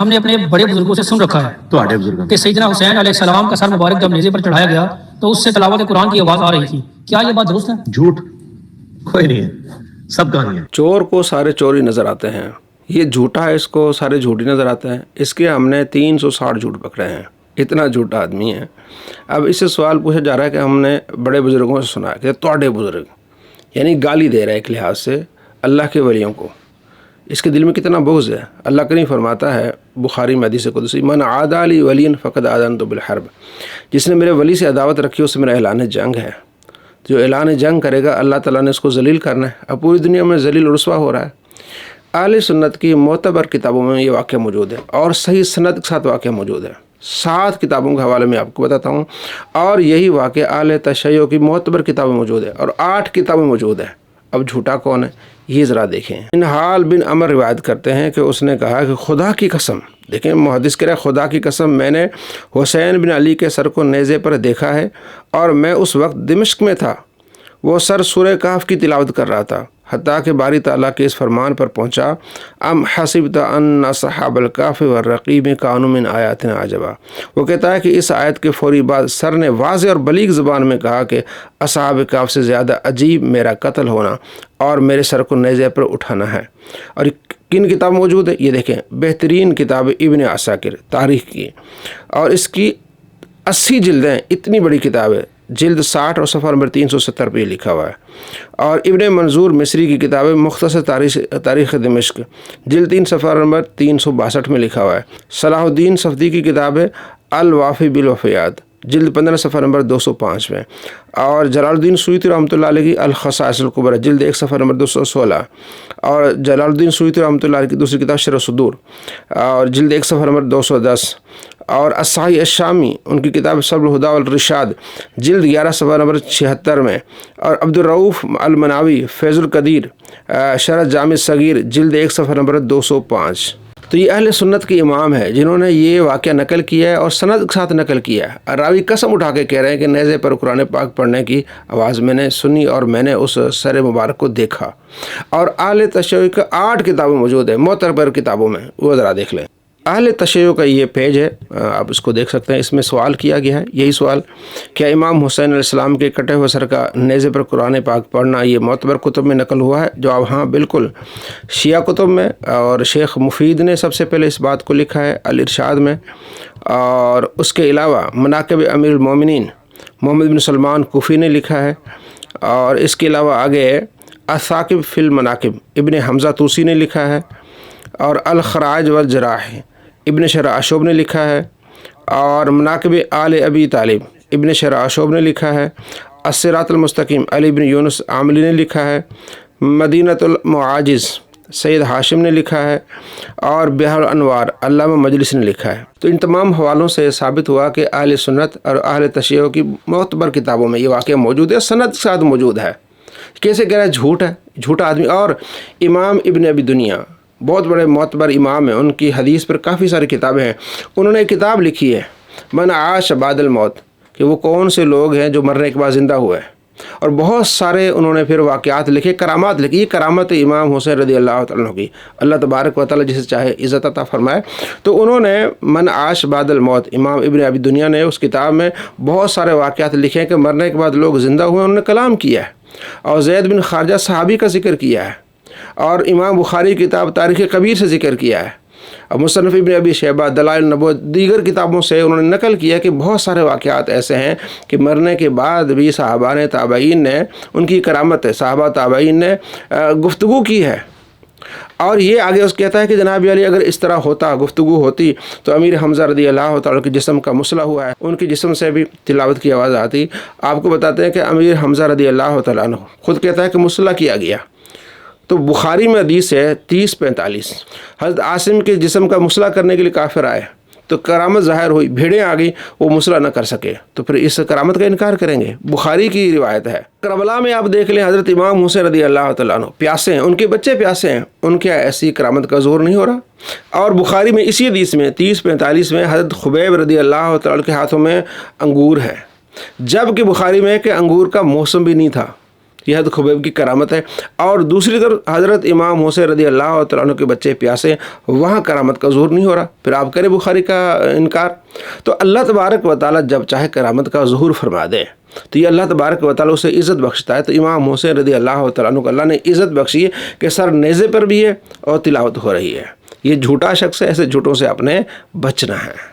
ہم نے اپنے بڑے بزرگوں سے سن رکھا ہے کہ سیدنا حسین علیہ السلام کا سر مبارک جب نیزے پر چڑھایا گیا تو اس سے تلاوت قرآن کی آواز آ رہی تھی. کیا یہ بات درست ہے؟ جھوٹ کوئی نہیں ہے، سب کہانی ہے. چور کو سارے چوری نظر آتے ہیں، یہ جھوٹا ہے، اس کو سارے جھوٹی نظر آتے ہیں. اس کے ہم نے 360 جھوٹ پکڑے ہیں، اتنا جھوٹا آدمی ہے. اب اس سے سوال پوچھا جا رہا ہے کہ ہم نے بڑے بزرگوں سے سنا کہ توڑے بزرگ، یعنی گالی دے رہا ہے ایک لحاظ سے اللہ کے ولیوں کو. اس کے دل میں کتنا بغض ہے. اللہ کریم فرماتا ہے بخاری میں حدیث قدسی، من عادی لی ولی فقد آذنت بالحرب، جس نے میرے ولی سے عداوت رکھی اس سے میرا اعلان جنگ ہے. جو اعلان جنگ کرے گا اللہ تعالیٰ نے اس کو ذلیل کرنا ہے. اب پوری دنیا میں ذلیل و رسوا ہو رہا ہے. اہل سنت کی معتبر کتابوں میں یہ واقعہ موجود ہے اور صحیح سند کے ساتھ واقعہ موجود ہے. 7 کتابوں کے حوالے میں آپ کو بتاتا ہوں، اور یہی واقعہ اہل تشیع کی معتبر کتابیں موجود ہے اور 8 کتابیں موجود ہے. اب جھوٹا کون ہے یہ ذرا دیکھیں. انحال بن عمر روایت کرتے ہیں کہ اس نے کہا کہ خدا کی قسم، دیکھیں محدث کہہ رہا ہے خدا کی قسم میں نے حسین بن علی کے سر کو نیزے پر دیکھا ہے اور میں اس وقت دمشق میں تھا. وہ سر سورہ کہف کی تلاوت کر رہا تھا حتیٰ کہ باری تعالیٰ کے اس فرمان پر پہنچا، ام حسبت ان اصحاب الکہف والرقیم کانوا من آیاتنا عجبا. وہ کہتا ہے کہ اس آیت کے فوری بعد سر نے واضح اور بلیغ زبان میں کہا کہ اصحاب کہف سے زیادہ عجیب میرا قتل ہونا اور میرے سر کو نیزے پر اٹھانا ہے. اور کن کتاب موجود ہے یہ دیکھیں، بہترین کتاب ابن عساکر تاریخ کی، اور اس کی 80 جلدیں، اتنی بڑی کتاب ہے. جلد 60 اور صفحہ نمبر 370 پہ لکھا ہوا ہے. اور ابن منظور مصری کی کتاب ہے مختصر تاریخ دمشق، جلد 3 صفحہ نمبر 362 میں لکھا ہوا ہے. صلاح الدین صفدی کی کتاب ہے الوافی بالوفیات، جلد 15 صفحہ نمبر 205 میں. اور جلال الدین سیوطی رحمۃ اللہ علیہ کی الخصائص الکبریٰ، جلد 1 صفحہ نمبر 216. اور جلال الدین سیوطی رحمۃ اللہ علیہ کی دوسری کتاب شرح صدور، اور جلد 1 صفحہ نمبر 210. اور الصحیح الشامی ان کی کتاب سبل الہدی والرشاد، جلد 11 صفحہ نمبر 76 میں. اور عبدالرؤوف المناوی فیض القدیر شرح جامع صغیر، جلد 1 صفحہ نمبر 205. تو یہ اہل سنت کے امام ہے جنہوں نے یہ واقعہ نقل کیا ہے اور سند کے ساتھ نقل کیا ہے. راوی قسم اٹھا کے کہہ رہے ہیں کہ نیزے پر قرآن پاک پڑھنے کی آواز میں نے سنی اور میں نے اس سر مبارک کو دیکھا. اور اہل تشیع کا 8 کتابیں موجود ہیں معتبر کتابوں میں، وہ ذرا دیکھ لیں. اہل تشیع کا یہ پیج ہے، آپ اس کو دیکھ سکتے ہیں. اس میں سوال کیا گیا ہے، یہی سوال، کیا امام حسین علیہ السلام کے کٹے ہوئے سر کا نیزے پر قرآن پاک پڑھنا یہ معتبر کتب میں نقل ہوا ہے؟ جواب ہاں بالکل، شیعہ کتب میں. اور شیخ مفید نے سب سے پہلے اس بات کو لکھا ہے الارشاد میں. اور اس کے علاوہ مناقب امیر المومنین محمد بن سلمان کوفی نے لکھا ہے. اور اس کے علاوہ آگے الثاقب فی المناقب ابن حمزہ طوسی نے لکھا ہے. اور الخراج والجراح ابن شرح اشوب نے لکھا ہے. اور مناقب آل ابی طالب ابن شرح اشوب نے لکھا ہے. الصراط المستقیم علی بن یونس عاملی نے لکھا ہے. مدینۃ المعاجز سید ہاشم نے لکھا ہے. اور بحر الانوار علامہ مجلس نے لکھا ہے. تو ان تمام حوالوں سے ثابت ہوا کہ اہل سنت اور اہل تشیع کی معتبر کتابوں میں یہ واقعہ موجود ہے، سند کے ساتھ موجود ہے. کیسے کہہ رہا ہے جھوٹ ہے، جھوٹا آدمی. اور امام ابن ابی دنیا بہت بڑے معتبر امام ہیں، ان کی حدیث پر کافی ساری کتابیں ہیں. انہوں نے ایک کتاب لکھی ہے من عاش بعد الموت، کہ وہ کون سے لوگ ہیں جو مرنے کے بعد زندہ ہوئے. اور بہت سارے انہوں نے پھر واقعات لکھے، کرامات لکھی. یہ کرامت امام حسین رضی اللہ تعالیٰ عنہ کی، اللہ تبارک و تعالیٰ جسے چاہے عزت عطا فرمائے. تو انہوں نے من عاش بعد الموت، امام ابن ابی دنیا نے اس کتاب میں بہت سارے واقعات لکھے ہیں کہ مرنے کے بعد لوگ زندہ ہوئے، انہوں نے کلام کیا ہے. اور زید بن خارجہ صحابی کا ذکر کیا ہے. اور امام بخاری کی کتاب تاریخ کبیر سے ذکر کیا ہے. اور مصنف ابن ابی شیبہ دلائل النبوت دیگر کتابوں سے انہوں نے نقل کیا کہ بہت سارے واقعات ایسے ہیں کہ مرنے کے بعد بھی صحابہ نے تابعین نے، ان کی کرامت ہے، صحابہ تابعین نے گفتگو کی ہے. اور یہ آگے اس کہتا ہے کہ جناب علی اگر اس طرح ہوتا، گفتگو ہوتی، تو امیر حمزہ رضی اللہ تعالیٰ کے جسم کا مسئلہ ہوا ہے، ان کے جسم سے بھی تلاوت کی آواز آتی. آپ کو بتاتے ہیں کہ امیر حمزہ رضی اللہ تعالیٰ عنہ خود کہتا ہے کہ مسئلہ کیا گیا. تو بخاری میں حدیث ہے 30-45، حضرت عاصم کے جسم کا مسئلہ کرنے کے لیے کافر آئے تو کرامت ظاہر ہوئی، بھیڑیں آ گئی، وہ مسئلہ نہ کر سکے، تو پھر اس کرامت کا انکار کریں گے؟ بخاری کی روایت ہے. کربلا میں آپ دیکھ لیں حضرت امام حسین رضی اللہ تعالیٰ عنہ پیاسے ہیں، ان کے بچے پیاسے ہیں، ان کے ایسی کرامت کا زور نہیں ہو رہا. اور بخاری میں اسی حدیث میں 30-45 میں حضرت خبیب رضی اللہ تعالیٰ کے ہاتھوں میں انگور ہے، جب کہ بخاری میں کہ انگور کا موسم بھی نہیں تھا. یہ حضرت خبیب کی کرامت ہے. اور دوسری طرف حضرت امام حسین رضی اللہ تعالیٰ عنہ کے بچے پیاسے، وہاں کرامت کا ظہور نہیں ہو رہا. پھر آپ کریں بخاری کا انکار. تو اللہ تبارک و تعالیٰ جب چاہے کرامت کا ظہور فرما دے تو یہ اللہ تبارک و تعالیٰ اسے عزت بخشتا ہے. تو امام حسین رضی اللہ تعالیٰ عنہ کو اللہ نے عزت بخشی ہے کہ سر نیزے پر بھی ہے اور تلاوت ہو رہی ہے. یہ جھوٹا شخص ہے، ایسے جھوٹوں سے آپ نے بچنا ہے.